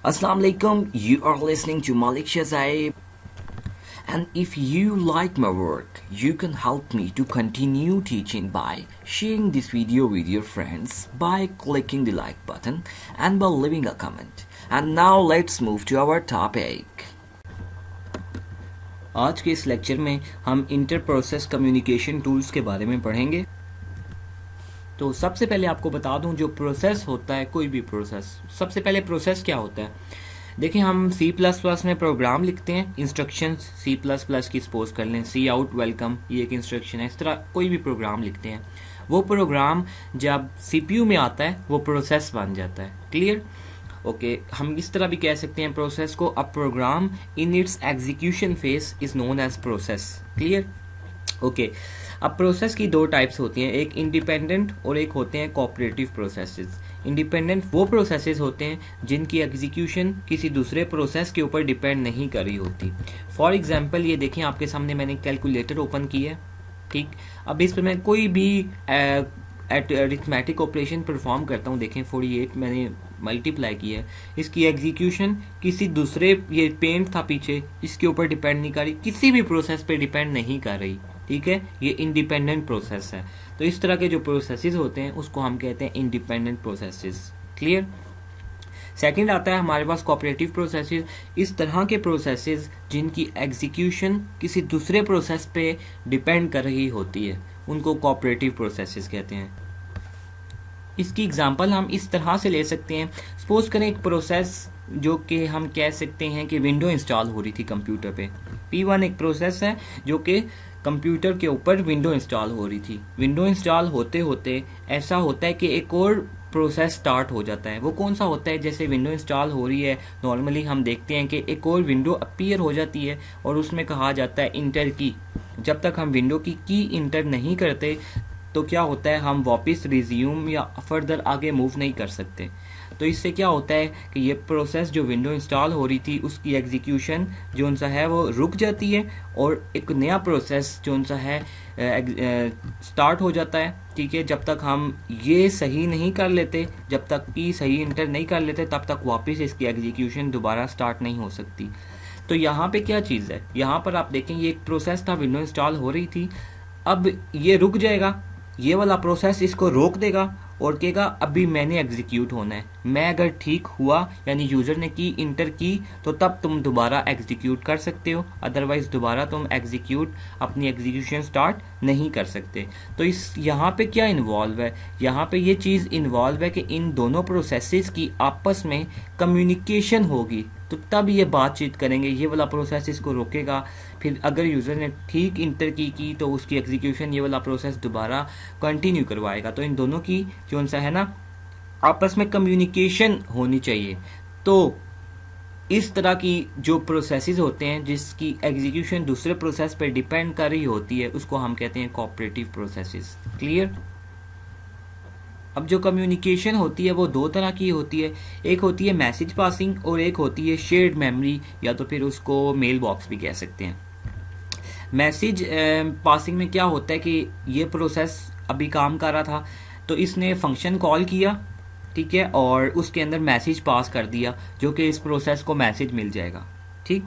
Assalamu alaikum, you are listening to Malik Shazaib. And if you like my work, you can help me to continue teaching by sharing this video with your friends, by clicking the like button and by leaving a comment. And now let's move to our topic. आज के इस lecture में हम inter process communication tools के बारे में पढ़ेंगे। तो सबसे पहले आपको बता दूं, जो प्रोसेस होता है, कोई भी प्रोसेस, सबसे पहले प्रोसेस क्या होता है। देखिए, हम C++ में प्रोग्राम लिखते हैं, इंस्ट्रक्शंस C++ की सपोज कर लें, सी आउट वेलकम, ये एक इंस्ट्रक्शन है। इस तरह कोई भी प्रोग्राम लिखते हैं, वो प्रोग्राम जब CPU में आता है वो प्रोसेस बन जाता है। क्लियर? ओके, हम इस तरह भी कह सकते हैं प्रोसेस को, a program in its execution phase is known as process. Clear? Okay, अब प्रोसेस की दो टाइप्स होती हैं, एक इंडिपेंडेंट और एक होते हैं कोऑपरेटिव प्रोसेसेस। इंडिपेंडेंट वो प्रोसेसेस होते हैं जिनकी एग्जीक्यूशन किसी दूसरे प्रोसेस के ऊपर डिपेंड नहीं कर रही होती। फॉर एग्जांपल, ये देखें आपके सामने मैंने कैलकुलेटर ओपन किया है, ठीक। अब इस पर मैं कोई भी अरिथमेटिक ऑपरेशन परफॉर्म करता हूँ, देखें 48 मैंने मल्टीप्लाई किया है, इसकी एग्जीक्यूशन किसी दूसरे, ये पेंट था पीछे, इसके ऊपर डिपेंड नहीं कर रही, किसी भी प्रोसेस पे डिपेंड नहीं कर रही, ठीक है। ये इंडिपेंडेंट प्रोसेस है। तो इस तरह के जो प्रोसेसेस होते हैं उसको हम कहते हैं इंडिपेंडेंट प्रोसेसेस। क्लियर? सेकंड आता है हमारे पास कोऑपरेटिव प्रोसेसेस। इस तरह के प्रोसेसेस जिनकी एग्जीक्यूशन किसी दूसरे प्रोसेस पे डिपेंड कर रही होती है, उनको कोऑपरेटिव प्रोसेसेस कहते हैं। इसकी एग्जांपल हम इस तरह से ले सकते हैं, सपोज करें एक प्रोसेस जो कि हम कह सकते हैं कि विंडो इंस्टॉल हो रही थी कंप्यूटर पे। P1 एक प्रोसेस है जो कि कंप्यूटर के ऊपर विंडो इंस्टॉल हो रही थी। विंडो इंस्टॉल होते होते ऐसा होता है कि एक और प्रोसेस स्टार्ट हो जाता है। वो कौन सा होता है? जैसे विंडो इंस्टॉल हो रही है, नॉर्मली हम देखते हैं कि एक और विंडो अपीयर हो जाती है और उसमें कहा जाता है इंटर की। जब तक हम विंडो की इंटर नहीं करते तो क्या होता है, हम वापस रिज्यूम या फर्दर आगे मूव नहीं कर सकते। तो इससे क्या होता है कि ये प्रोसेस जो विंडो इंस्टॉल हो रही थी उसकी एग्जीक्यूशन जो सा है वो रुक जाती है और एक नया प्रोसेस जो सा है स्टार्ट हो जाता है, ठीक है। जब तक हम ये सही नहीं कर लेते, जब तक की सही इंटर नहीं कर लेते, तब तक वापस इसकी एग्जीक्यूशन दोबारा स्टार्ट नहीं हो सकती। तो यहाँ पे क्या चीज़ है, यहाँ पर आप देखें ये एक प्रोसेस था, विंडो इंस्टॉल हो रही थी, अब ये रुक जाएगा, ये वाला प्रोसेस इसको रोक देगा और कहेगा अभी मैंने एग्जीक्यूट होना है। मैं अगर ठीक हुआ, यानी यूज़र ने की इंटर की, तो तब तुम दोबारा एग्जीक्यूट कर सकते हो, अदरवाइज दोबारा तुम अपनी एग्जीक्यूशन स्टार्ट नहीं कर सकते। तो इस यहाँ पे क्या इन्वॉल्व है, यहाँ पे ये चीज़ इन्वॉल्व है कि इन दोनों प्रोसेसेस की आपस में कम्युनिकेशन होगी, तो तब ये बातचीत करेंगे। ये वाला प्रोसेस इसको रोकेगा, फिर अगर यूज़र ने ठीक इंटर की तो उसकी एग्जीक्यूशन ये वाला प्रोसेस दोबारा कंटिन्यू करवाएगा। तो इन दोनों की जो सा है ना आपस में कम्युनिकेशन होनी चाहिए। तो इस तरह की जो प्रोसेसेस होते हैं जिसकी एग्जीक्यूशन दूसरे प्रोसेस पर डिपेंड कर रही होती है, उसको हम कहते हैं कोऑपरेटिव प्रोसेसेस। क्लियर? अब जो कम्युनिकेशन होती है वो दो तरह की होती है, एक होती है मैसेज पासिंग और एक होती है शेयर्ड मेमोरी, या तो फिर उसको मेल बॉक्स भी कह सकते हैं। मैसेज पासिंग में क्या होता है कि ये प्रोसेस अभी काम कर रहा था, तो इसने फंक्शन कॉल किया, ठीक है, और उसके अंदर मैसेज पास कर दिया जो कि इस प्रोसेस को मैसेज मिल जाएगा, ठीक।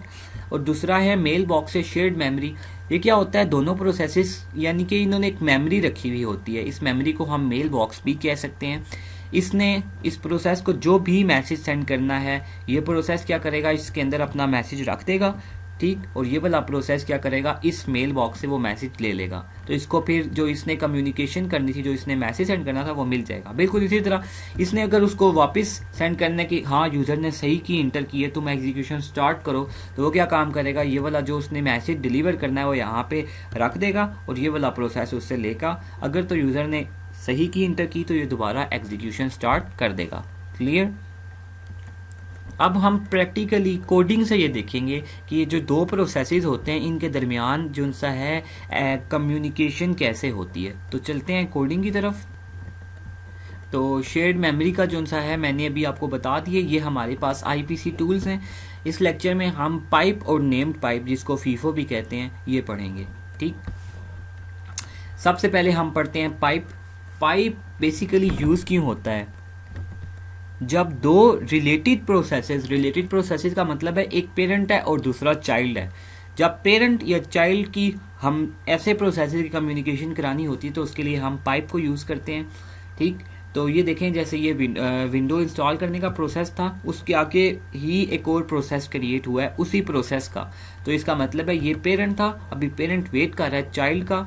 और दूसरा है मेल बॉक्स से शेयर्ड मेमोरी। ये क्या होता है, दोनों प्रोसेसेस यानी कि इन्होंने एक मेमोरी रखी हुई होती है, इस मेमोरी को हम मेल बॉक्स भी कह सकते हैं। इसने इस प्रोसेस को जो भी मैसेज सेंड करना है, ये प्रोसेस क्या करेगा, इसके अंदर अपना मैसेज रख देगा, ठीक, और ये वाला प्रोसेस क्या करेगा, इस मेल बॉक्स से वो मैसेज ले लेगा। तो इसको फिर जो इसने कम्युनिकेशन करनी थी, जो इसने मैसेज सेंड करना था, वो मिल जाएगा। बिल्कुल इसी तरह इसने अगर उसको वापस सेंड करने की, हाँ यूज़र ने सही की, इंटर की है, तुम एग्जीक्यूशन स्टार्ट करो, तो वो क्या काम करेगा, ये वाला जो उसने मैसेज डिलीवर करना है वो यहाँ पे रख देगा और ये वाला प्रोसेस उससे लेगा। अगर तो यूज़र ने सही की, इंटर की, तो ये दोबारा एग्जीक्यूशन स्टार्ट कर देगा। क्लियर? अब हम प्रैक्टिकली कोडिंग से ये देखेंगे कि ये जो दो प्रोसेसेस होते हैं इनके दरमियान जो सा है कम्युनिकेशन कैसे होती है। तो चलते हैं कोडिंग की तरफ। तो शेयर्ड मेमोरी का जो सा है मैंने अभी आपको बता दिया, ये हमारे पास आईपीसी टूल्स हैं। इस लेक्चर में हम पाइप और नेम्ड पाइप, जिसको फीफो भी कहते हैं, ये पढ़ेंगे, ठीक। सबसे पहले हम पढ़ते हैं पाइप। पाइप बेसिकली यूज़ क्यों होता है? जब दो रिलेटेड प्रोसेसेस का मतलब है एक पेरेंट है और दूसरा चाइल्ड है। जब पेरेंट या चाइल्ड की हम ऐसे प्रोसेसेस की कम्युनिकेशन करानी होती है तो उसके लिए हम पाइप को यूज़ करते हैं। ठीक, तो ये देखें जैसे ये विंडो इंस्टॉल करने का प्रोसेस था, उसके आगे ही एक और प्रोसेस क्रिएट हुआ है उसी प्रोसेस का। तो इसका मतलब है ये पेरेंट था, अभी पेरेंट वेट कर रहा है चाइल्ड का,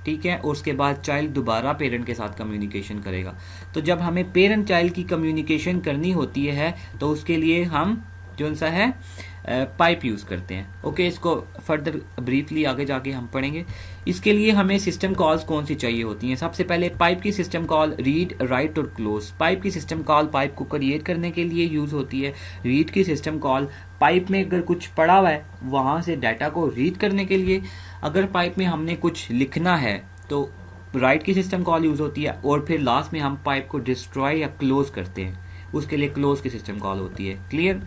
ठीक है, और उसके बाद चाइल्ड दोबारा पेरेंट के साथ कम्युनिकेशन करेगा। तो जब हमें पेरेंट चाइल्ड की कम्युनिकेशन करनी होती है तो उसके लिए हम जो सा है पाइप यूज़ करते हैं। ओके, इसको फर्दर ब्रीफली आगे जाके हम पढ़ेंगे। इसके लिए हमें सिस्टम कॉल्स कौन सी चाहिए होती हैं? सबसे पहले पाइप की सिस्टम कॉल रीड, राइट और क्लोज। पाइप की सिस्टम कॉल पाइप को क्रिएट करने के लिए यूज़ होती है। रीड की सिस्टम कॉल पाइप में अगर कुछ पड़ा हुआ है वहाँ से डाटा को रीड करने के लिए। अगर पाइप में हमने कुछ लिखना है तो राइट की सिस्टम कॉल यूज़ होती है। और फिर लास्ट में हम पाइप को डिस्ट्रॉय या क्लोज करते हैं, उसके लिए क्लोज की सिस्टम कॉल होती है। क्लियर?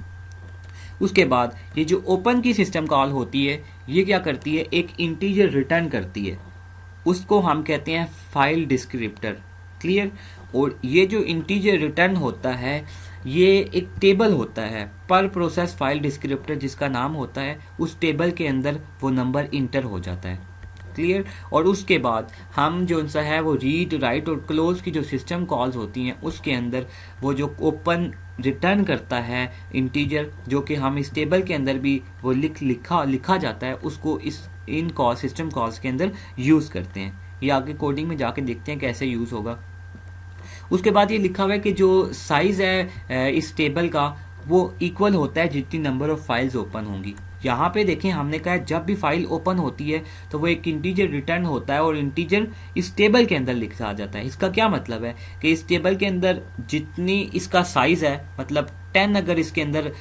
उसके बाद ये जो ओपन की सिस्टम कॉल होती है ये क्या करती है? एक इंटीजर रिटर्न करती है, उसको हम कहते हैं फाइल डिस्क्रिप्टर। क्लियर? और ये जो इंटीजर रिटर्न होता है ये एक टेबल होता है, पर प्रोसेस फाइल डिस्क्रिप्टर जिसका नाम होता है, उस टेबल के अंदर वो नंबर इंटर हो जाता है। क्लियर? और उसके बाद हम जो सा है वो रीड, राइट और क्लोज की जो सिस्टम कॉल्स होती हैं उसके अंदर वो जो ओपन रिटर्न करता है इंटीजर, जो कि हम इस टेबल के अंदर भी वो लिखा जाता है, उसको इन कॉल सिस्टम कॉल्स के अंदर यूज़ करते हैं। ये आगे कोडिंग में जाके देखते हैं कैसे यूज़ होगा। उसके बाद ये लिखा हुआ है कि जो साइज़ है इस टेबल का वो इक्वल होता है जितनी नंबर ऑफ फाइल्स ओपन होंगी। यहाँ पे देखें हमने कहा है जब भी फाइल ओपन होती है तो वो एक इंटीजर रिटर्न होता है और इंटीजर इस टेबल के अंदर लिखा जाता है। इसका क्या मतलब है कि इस टेबल के अंदर जितनी इसका साइज है, मतलब 10 अगर इसके अंदर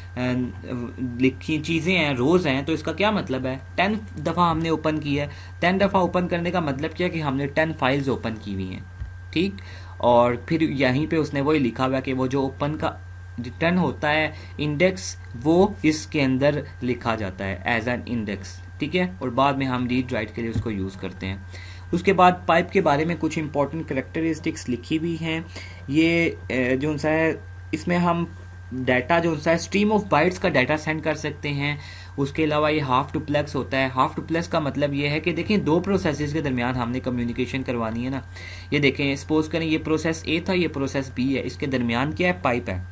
लिखी चीज़ें हैं, रोज़ हैं, तो इसका क्या मतलब है 10 दफ़ा हमने ओपन किया है। 10 दफ़ा ओपन करने का मतलब क्या है कि हमने 10 फाइल्स ओपन की हुई हैं। ठीक, और फिर यहीं पे उसने वही लिखा हुआ है कि वो जो ओपन का रिटर्न होता है इंडेक्स वो इसके अंदर लिखा जाता है एज एन इंडेक्स। ठीक है, और बाद में हम रीड राइट के लिए उसको यूज़ करते हैं। उसके बाद पाइप के बारे में कुछ इंपॉर्टेंट करैक्टरिस्टिक्स लिखी हुई हैं। ये जो सा है इसमें हम डाटा जो सा है स्ट्रीम ऑफ बाइट्स का डाटा सेंड कर सकते हैं। उसके अलावा ये हाफ डुप्लेक्स होता है। हाफ डुप्लेक्स का मतलब ये है कि देखें दो प्रोसेसेस के दरमियान हमने कम्युनिकेशन करवानी है ना। ये देखें सपोज करें ये प्रोसेस ए था, ये प्रोसेस बी है, इसके दरमियान क्या है? पाइप है।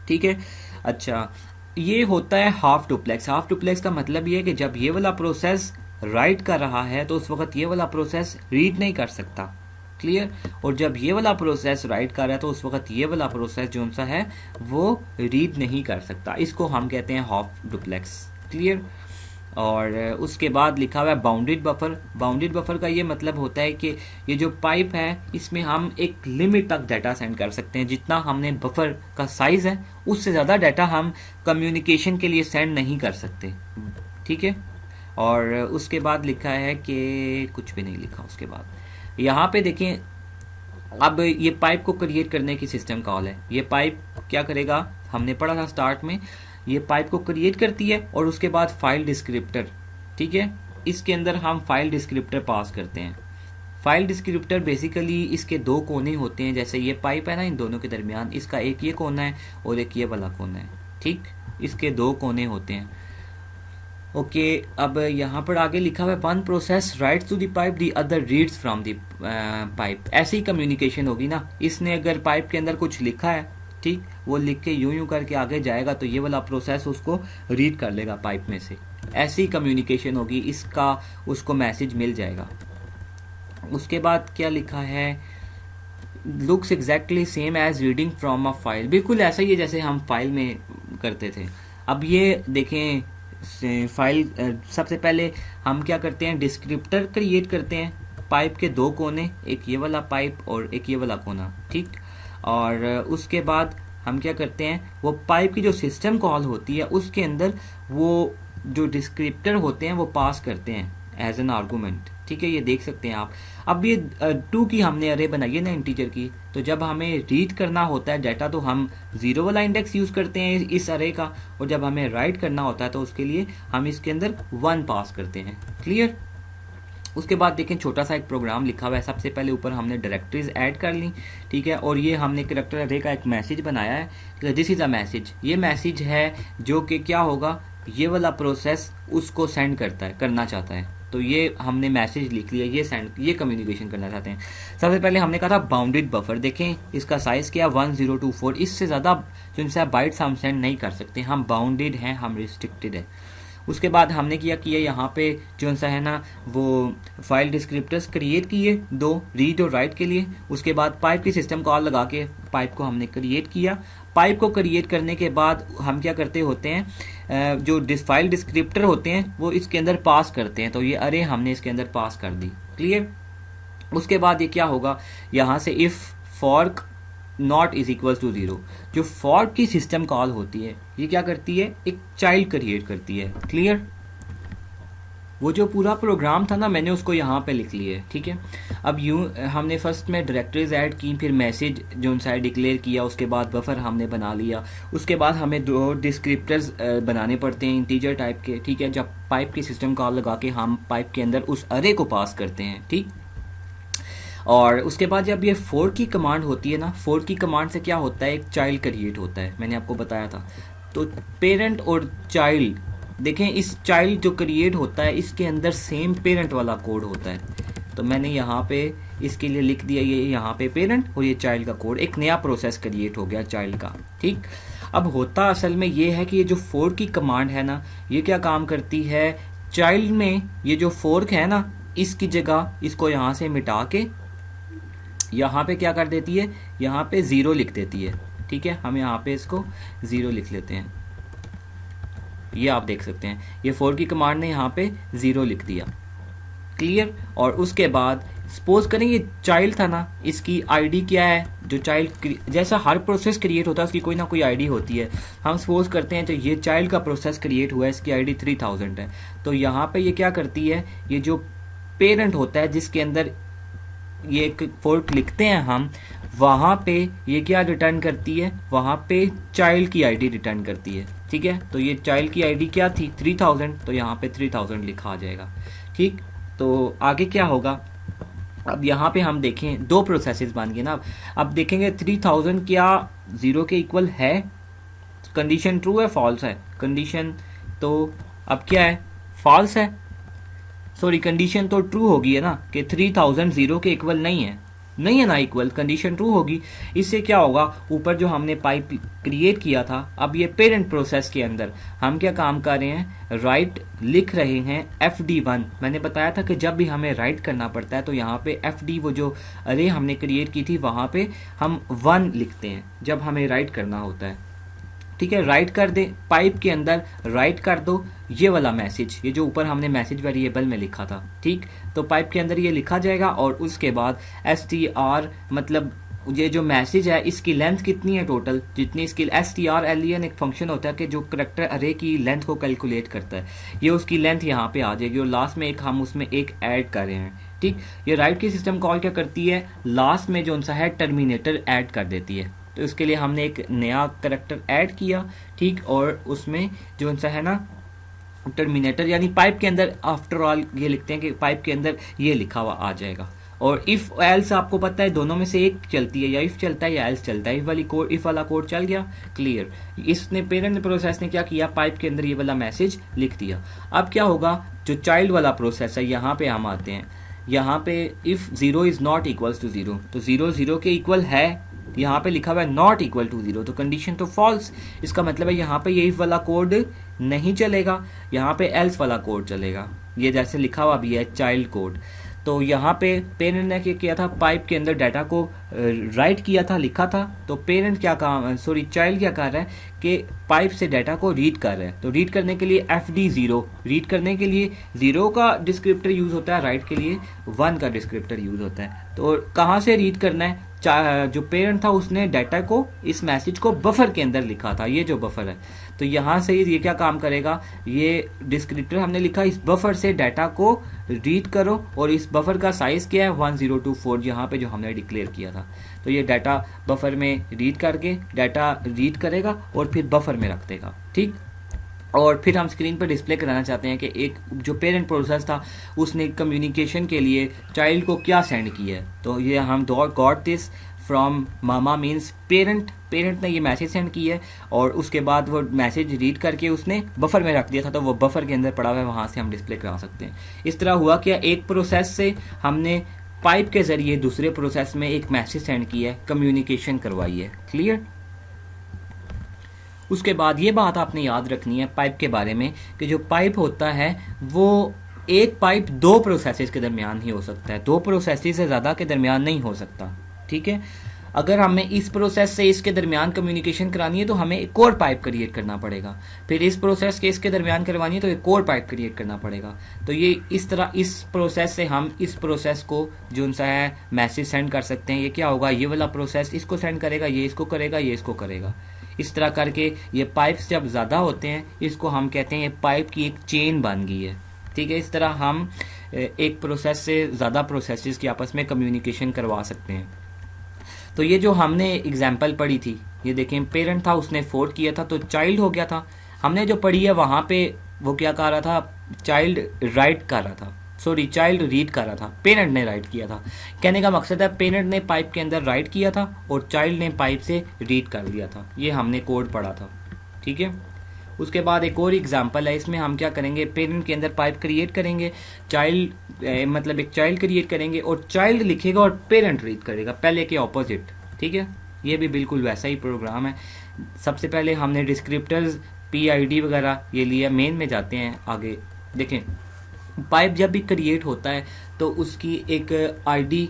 ठीक है, अच्छा, ये होता है हाफ डुप्लेक्स। हाफ डुप्लेक्स का मतलब ये है कि जब ये वाला प्रोसेस राइट कर रहा है तो उस वक्त ये वाला प्रोसेस रीड नहीं कर सकता। क्लियर? और जब ये वाला प्रोसेस राइट कर रहा है तो उस वक्त ये वाला प्रोसेस जो सा है वो रीड नहीं कर सकता। इसको हम कहते हैं हाफ डुप्लेक्स। क्लियर? और उसके बाद लिखा हुआ है बाउंडेड बफर। बाउंडेड बफर का ये मतलब होता है कि ये जो पाइप है इसमें हम एक लिमिट तक डाटा सेंड कर सकते हैं। जितना हमने बफर का साइज़ है उससे ज़्यादा डाटा हम कम्युनिकेशन के लिए सेंड नहीं कर सकते। ठीक है, और उसके बाद लिखा है कि कुछ भी नहीं लिखा। उसके बाद यहाँ पे देखें, अब ये पाइप को क्रिएट करने की सिस्टम कॉल है। ये पाइप क्या करेगा? हमने पढ़ा था स्टार्ट में, ये पाइप को क्रिएट करती है और उसके बाद फाइल डिस्क्रिप्टर। ठीक है, इसके अंदर हम फाइल डिस्क्रिप्टर पास करते हैं। फाइल डिस्क्रिप्टर बेसिकली इसके दो कोने होते हैं, जैसे ये पाइप है ना, इन दोनों के दरमियान इसका एक ये कोना है और एक ये वाला कोना है। ठीक, इसके दो कोने होते हैं। ओके, अब यहाँ पर आगे लिखा हुआ है one process writes to the pipe, the other reads from the pipe. ऐसी कम्युनिकेशन होगी ना, इसने अगर पाइप के अंदर कुछ लिखा है, ठीक, वो लिख के यूं करके आगे जाएगा तो ये वाला प्रोसेस उसको रीड कर लेगा पाइप में से। ऐसी कम्युनिकेशन होगी, इसका उसको मैसेज मिल जाएगा। उसके बाद क्या लिखा है? Looks exactly same as reading from a file. बिल्कुल ऐसा ही है जैसे हम फाइल में करते थे। अब ये देखें फाइल, सबसे पहले हम क्या करते हैं? डिस्क्रिप्टर क्रिएट करते हैं। पाइप के दो कोने, एक ये वाला पाइप और एक ये वाला कोना। ठीक, और उसके बाद हम क्या करते हैं? वो पाइप की जो सिस्टम कॉल होती है उसके अंदर वो जो डिस्क्रिप्टर होते हैं वो पास करते हैं एज एन आर्गूमेंट। ठीक है, ये देख सकते हैं आप। अब ये 2 की हमने अरे बनाई है ना इंटीजर की, तो जब हमें रीड करना होता है डाटा तो हम 0 वाला इंडेक्स यूज़ करते हैं इस अरे का, और जब हमें राइट करना होता है तो उसके लिए हम इसके अंदर 1 पास करते हैं। क्लियर? उसके बाद देखें छोटा सा एक प्रोग्राम लिखा हुआ है। सबसे पहले ऊपर हमने डायरेक्टरीज ऐड कर ली, ठीक है, और ये हमने कैरेक्टर अरे का एक मैसेज बनाया है, दिस इज़ अ मैसेज। ये मैसेज है जो कि क्या होगा, ये वाला प्रोसेस उसको सेंड करना चाहता है, तो ये हमने मैसेज लिख लिया, ये कम्युनिकेशन करना चाहते हैं। सबसे पहले हमने कहा था बाउंडेड बफर, देखें इसका साइज़ क्या 1024, इससे ज़्यादा जो इनसे बाइट्स हम सेंड नहीं कर सकते, हम बाउंडेड हैं, हम रिस्ट्रिक्टेड है। उसके बाद हमने किया यहाँ पे जो सा है ना वो फाइल डिस्क्रिप्टर्स क्रिएट किए 2 रीड और राइट के लिए। उसके बाद पाइप की सिस्टम कॉल लगा के पाइप को हमने क्रिएट किया। पाइप को क्रिएट करने के बाद हम क्या करते होते हैं, जो फाइल डिस्क्रिप्टर होते हैं वो इसके अंदर पास करते हैं, तो ये अरे हमने इसके अंदर पास कर दी, क्लियर। उसके बाद ये क्या होगा, यहाँ से if fork not is equal to 0, जो फॉर्क की सिस्टम कॉल होती है ये क्या करती है, एक चाइल्ड क्रिएट करती है, क्लियर। वो जो पूरा प्रोग्राम था ना मैंने उसको यहाँ पे लिख लिया है, ठीक है। अब यूँ हमने फर्स्ट में डायरेक्टरीज ऐड की, फिर मैसेज जो उनसे डिक्लेयर किया, उसके बाद बफर हमने बना लिया। उसके बाद हमें 2 डिस्क्रिप्टर्स बनाने पड़ते हैं इंटीजर टाइप के, ठीक है, जब पाइप की सिस्टम कॉल लगा के हम पाइप के अंदर उस अरे को पास करते हैं, ठीक। और उसके बाद जब ये फोर की कमांड होती है ना, फोर की कमांड से क्या होता है, एक चाइल्ड क्रिएट होता है, मैंने आपको बताया था। तो पेरेंट और चाइल्ड, देखें इस चाइल्ड जो क्रिएट होता है इसके अंदर सेम पेरेंट वाला कोड होता है, तो मैंने यहाँ पे इसके लिए लिख दिया ये यहाँ पे पेरेंट और ये चाइल्ड का कोड, एक नया प्रोसेस क्रिएट हो गया चाइल्ड का, ठीक। अब होता असल में ये है कि ये जो फोर की कमांड है ना, ये क्या काम करती है, चाइल्ड में ये जो फोर्क है ना, इसकी जगह इसको यहाँ से मिटा के यहाँ पे क्या कर देती है, यहाँ पे 0 लिख देती है, ठीक है। हम यहाँ पे इसको 0 लिख लेते हैं, ये आप देख सकते हैं, ये फोर की कमांड ने यहाँ पे 0 लिख दिया, क्लियर। और उसके बाद सपोज करें ये चाइल्ड था ना, इसकी आईडी क्या है, जो चाइल्ड, जैसा हर प्रोसेस क्रिएट होता है उसकी कोई ना कोई आईडी होती है। हम सपोज करते हैं तो ये चाइल्ड का प्रोसेस क्रिएट हुआ है, इसकी आईडी 3000 है, तो यहाँ पे ये क्या करती है, ये जो पेरेंट होता है जिसके अंदर ये एक फोर्क लिखते हैं हम, वहाँ पे ये क्या रिटर्न करती है, वहाँ पे चाइल्ड की आईडी रिटर्न करती है, ठीक है। तो ये चाइल्ड की आईडी क्या थी 3000, तो यहाँ पे 3000 लिखा आ जाएगा, ठीक। तो आगे क्या होगा, अब यहाँ पे हम देखें 2 प्रोसेसेस बन गए ना। अब देखेंगे 3000 क्या 0 के इक्वल है, कंडीशन ट्रू है फॉल्स है, कंडीशन तो अब क्या है, फॉल्स है, सॉरी कंडीशन तो ट्रू होगी है ना, कि 3000 0 के इक्वल नहीं है ना इक्वल, कंडीशन ट्रू होगी। इससे क्या होगा, ऊपर जो हमने पाइप क्रिएट किया था, अब ये पेरेंट प्रोसेस के अंदर हम क्या काम कर रहे हैं, राइट लिख रहे हैं fd1। मैंने बताया था कि जब भी हमें राइट करना पड़ता है तो यहाँ पे fd, वो जो अरे हमने क्रिएट की थी वहाँ पे हम 1 लिखते हैं जब हमें राइट करना होता है, ठीक है। राइट कर दे, पाइप के अंदर राइट कर दो ये वाला मैसेज, ये जो ऊपर हमने मैसेज वेरिएबल में लिखा था, ठीक। तो पाइप के अंदर ये लिखा जाएगा और उसके बाद str, मतलब ये जो मैसेज है इसकी लेंथ कितनी है टोटल, जितनी इसकी strlen एक फंक्शन होता है कि जो करैक्टर अरे की लेंथ को कैलकुलेट करता है, ये उसकी लेंथ यहाँ पे आ जाएगी और लास्ट में एक हम उसमें एक ऐड कर रहे हैं, ठीक। ये राइट की सिस्टम कॉल क्या करती है, लास्ट में जो सा है टर्मिनेटर ऐड कर देती है, तो इसके लिए हमने एक नया करैक्टर ऐड किया, ठीक। और उसमें जो सा है ना टर्मिनेटर, यानी पाइप के अंदर आफ्टर ऑल ये लिखते हैं कि पाइप के अंदर ये लिखा हुआ आ जाएगा। और इफ एल्स आपको पता है दोनों में से एक चलती है, या इफ चलता है या एल्स चलता है, इफ वाला कोड चल गया, क्लियर। इसने पेरेंट प्रोसेस ने क्या किया, पाइप के अंदर ये वाला मैसेज लिख दिया। अब क्या होगा, जो चाइल्ड वाला प्रोसेस है यहाँ पे हम आते हैं, यहाँ पे if 0 is not equals to 0, तो 0 0 के इक्वल है, यहाँ पे लिखा हुआ है नॉट इक्वल टू 0, तो कंडीशन तो फॉल्स। इसका मतलब है यहाँ पे ये इफ वाला कोड नहीं चलेगा, यहाँ पे एल्स वाला कोड चलेगा, ये जैसे लिखा हुआ भी है चाइल्ड कोड। तो यहाँ पे पेरेंट ने क्या किया था, पाइप के अंदर डाटा को राइट किया था, लिखा था, तो पेरेंट क्या काम, सॉरी चाइल्ड क्या कर रहा है कि पाइप से डाटा को रीड कर रहा है। तो रीड करने के लिए fd0, रीड करने के लिए 0 का डिस्क्रिप्टर यूज होता है, राइट के लिए 1 का डिस्क्रिप्टर यूज होता है। तो कहाँ से रीड करना है, जो पेरेंट था उसने डाटा को, इस मैसेज को बफर के अंदर लिखा था, ये जो बफर है, तो यहाँ से ये क्या काम करेगा, ये डिस्क्रिप्टर हमने लिखा, इस बफर से डाटा को रीड करो, और इस बफर का साइज क्या है 1024, यहाँ पे जो हमने डिक्लेयर किया था। तो ये डाटा बफर में रीड करके डाटा रीड करेगा और फिर बफर में रख देगा, ठीक। और फिर हम स्क्रीन पर डिस्प्ले कराना चाहते हैं कि एक जो पेरेंट प्रोसेस था उसने कम्युनिकेशन के लिए चाइल्ड को क्या सेंड किया है। तो ये हम got this from mama means parent ने ये मैसेज सेंड किया है और उसके बाद वो मैसेज रीड करके उसने बफर में रख दिया था, तो वो बफर के अंदर पड़ा हुआ है, वहाँ से हम डिस्प्ले करा सकते हैं। इस तरह हुआ क्या, एक प्रोसेस से हमने पाइप के ज़रिए दूसरे प्रोसेस में एक मैसेज सेंड किया है, कम्युनिकेशन करवाई है। क्लियर। उसके बाद ये बात आपने याद रखनी है पाइप के बारे में कि जो पाइप होता है वो एक पाइप दो प्रोसेसेस के दरमियान ही हो सकता है, दो प्रोसेसेस से ज़्यादा के दरमियान नहीं हो सकता। ठीक है, अगर हमें इस प्रोसेस से इसके दरमियान कम्युनिकेशन करानी है तो हमें एक और पाइप क्रिएट करना पड़ेगा, फिर इस प्रोसेस के इसके दरमियान करवानी है तो एक और पाइप क्रिएट करना पड़ेगा। तो ये इस तरह इस प्रोसेस से हम इस प्रोसेस को जो सा है मैसेज सेंड कर सकते हैं। ये क्या होगा, ये वाला प्रोसेस इसको सेंड करेगा, ये इसको करेगा, ये इसको करेगा। इस तरह करके ये पाइप्स जब ज़्यादा होते हैं इसको हम कहते हैं ये पाइप की एक चेन बन गई है। ठीक है, इस तरह हम एक प्रोसेस से ज़्यादा प्रोसेसेस की आपस में कम्युनिकेशन करवा सकते हैं। तो ये जो हमने एग्जाम्पल पढ़ी थी, ये देखें पेरेंट था उसने फोर्थ किया था तो चाइल्ड हो गया था। हमने जो पढ़ी है वहाँ पे वो क्या कर रहा था, चाइल्ड राइट कर रहा था, सॉरी चाइल्ड रीड कर रहा था, पेरेंट ने राइट किया था। कहने का मकसद है पेरेंट ने पाइप के अंदर राइट किया था और चाइल्ड ने पाइप से रीड कर लिया था। ये हमने कोड पढ़ा था। ठीक है, उसके बाद एक और एग्जांपल है, इसमें हम क्या करेंगे, पेरेंट के अंदर पाइप क्रिएट करेंगे, चाइल्ड मतलब एक चाइल्ड क्रिएट करेंगे और चाइल्ड लिखेगा और पेरेंट रीड करेगा, पहले के ऑपोजिट। ठीक है, ये भी बिल्कुल वैसा ही प्रोग्राम है। सबसे पहले हमने डिस्क्रिप्टर्स PID वगैरह ये लिया, मेन में जाते हैं आगे। देखें पाइप जब भी क्रिएट होता है तो उसकी एक ID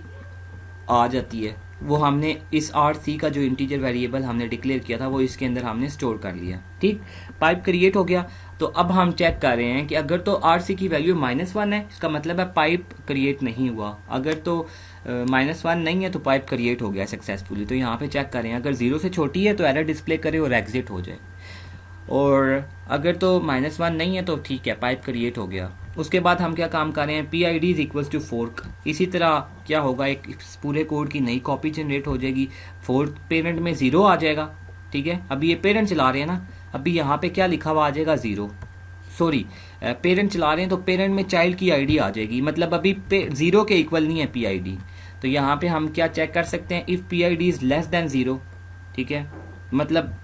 आ जाती है, वो हमने इस RC का जो इंटीजर वेरिएबल हमने डिक्लेयर किया था वो इसके अंदर हमने स्टोर कर लिया। ठीक, पाइप क्रिएट हो गया। तो अब हम चेक कर रहे हैं कि अगर तो RC की वैल्यू -1 है इसका मतलब है पाइप क्रिएट नहीं हुआ, अगर तो -1 नहीं है तो पाइप क्रिएट हो गया सक्सेसफुली। तो यहाँ पे चेक करें, अगर 0 से छोटी है तो एरर डिस्प्ले करे और एग्जिट हो जाए, और अगर तो -1 नहीं है तो ठीक है पाइप क्रिएट हो गया। उसके बाद हम क्या काम कर रहे हैं, PID is equals to fork. इसी तरह क्या होगा, एक पूरे कोड की नई कॉपी जनरेट हो जाएगी, फोर्क पेरेंट में 0 आ जाएगा। ठीक है, अभी ये पेरेंट चला रहे हैं ना, अभी यहाँ पे क्या लिखा हुआ आ जाएगा 0, सॉरी पेरेंट चला रहे हैं तो पेरेंट में चाइल्ड की ID आ जाएगी, मतलब अभी 0 के इक्वल नहीं है PID। तो यहाँ पे हम क्या चेक कर सकते हैं, if PID is less than 0, ठीक है, मतलब